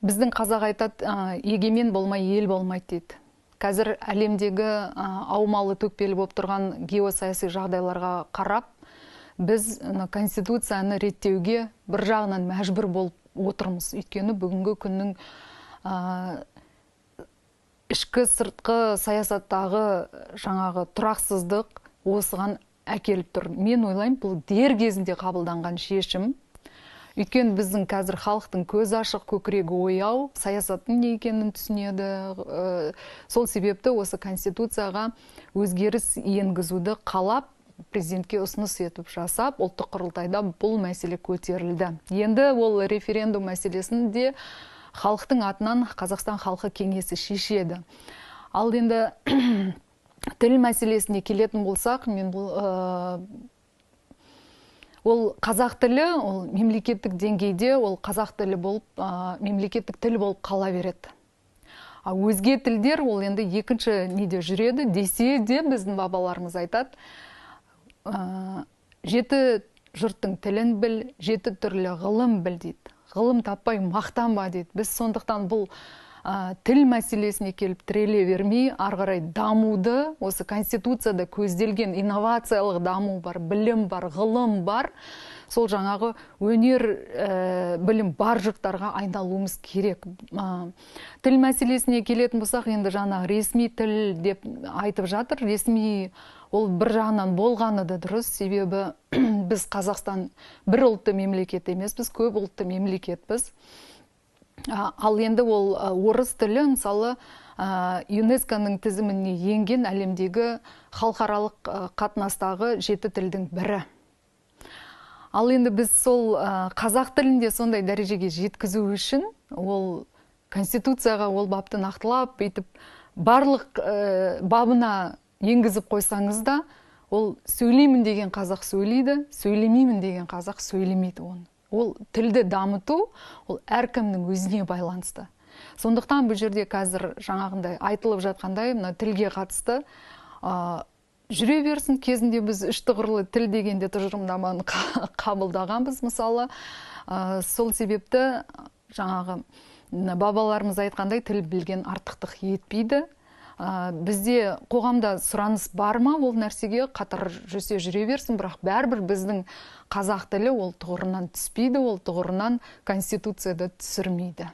Біздің қазақ айтады, егемен болмай ел болмайды дейді. Қазір әлемдегі аумалы төкпелі болып тұрған геосаяси жағдайларға қарап, біз конституцияны реттеуге бір жағынан мәжбүр болып отырмыз. Өйткені бүгінгі күннің ішкі сыртқы саясаттағы жаңағы тұрақсыздық осыған әкеліп тұр. Мен ойлаймын, бұл дер кезінде қабылданған шешім. Өйткені біздің қазір халықтың көз ашық, көкірегі ояу, саясаттың не екенін түсінеді. Сол себепті осы конституцияға өзгеріс енгізуді қалап, президентке ұсыныс етіп жасап, ұлттық құрылтайда бұл мәселе көтерілді. Енді ол референдум мәселесін де халықтың атынан Қазақстан халқы кеңесі шешеді. Ал енді тіл мәселесіне келетін болсақ, мен ол қазақ тілі, ол мемлекеттік деңгейде, ол қазақ тілі болып, мемлекеттік тіл болып қала береді. Өзге тілдер ол енді екінші неде жүреді, десе де біздің бабаларымыз айтады, жеті жұрттың тілін біл, жеті түрлі ғылым біл дейді. Ғылым таппай мақтанба дейді. Біз сондықтан бұл тіл мәселесіне келіп тіреле бермей, арғарай дамуды, осы конституцияда көзделген инновациялық даму бар, білім бар, ғылым бар, сол жаңағы өнер білім бар жұрттарға айналуымыз керек. Тіл мәселесіне келетін болсақ, енді жаңағы ресми тіл деп айтып жатыр. Ресми ол бір жағынан болғаны да дұрыс, себебі біз Қазақстан бір ұлтты мемлекет емес, біз көп ұлтты мемлекетпіз. Ал енді ол орыс тілі, мысалы, ЮНЕСКО-ның тізіміне енген әлемдегі халықаралық қатынастағы жеті тілдің бірі. Ал енді біз сол қазақ тілінде сондай дәрежеге жеткізу үшін, ол конституцияға ол бапты нақтылап, бүйтіп барлық бабына енгізіп қойсаңыз да, ол сөйлеймін деген қазақ сөйлейді, сөйлемеймін деген қазақ сөйлемейді оны. Ол тілді дамыту, ол әркімнің өзіне байланысты. Сондықтан бұл жерде қазір жаңағындай айтылып жатқандай, тілге қатысты жүре берсін. Кезінде біз үш тұғырлы тіл дегенде тұжырымдаманы қабылдағанбыз, мысалы. Сол себепті жаңағы бабаларымыз айтқандай, тіл білген артықтық етпейді. Бізде қоғамда сұраныс бар ма ол нәрсеге, қатар жүрсе жүре берсін, бірақ бәрібір біздің қазақ тілі ол тұғырынан түспейді, ол тұғырынан конституцияда түсірмейді.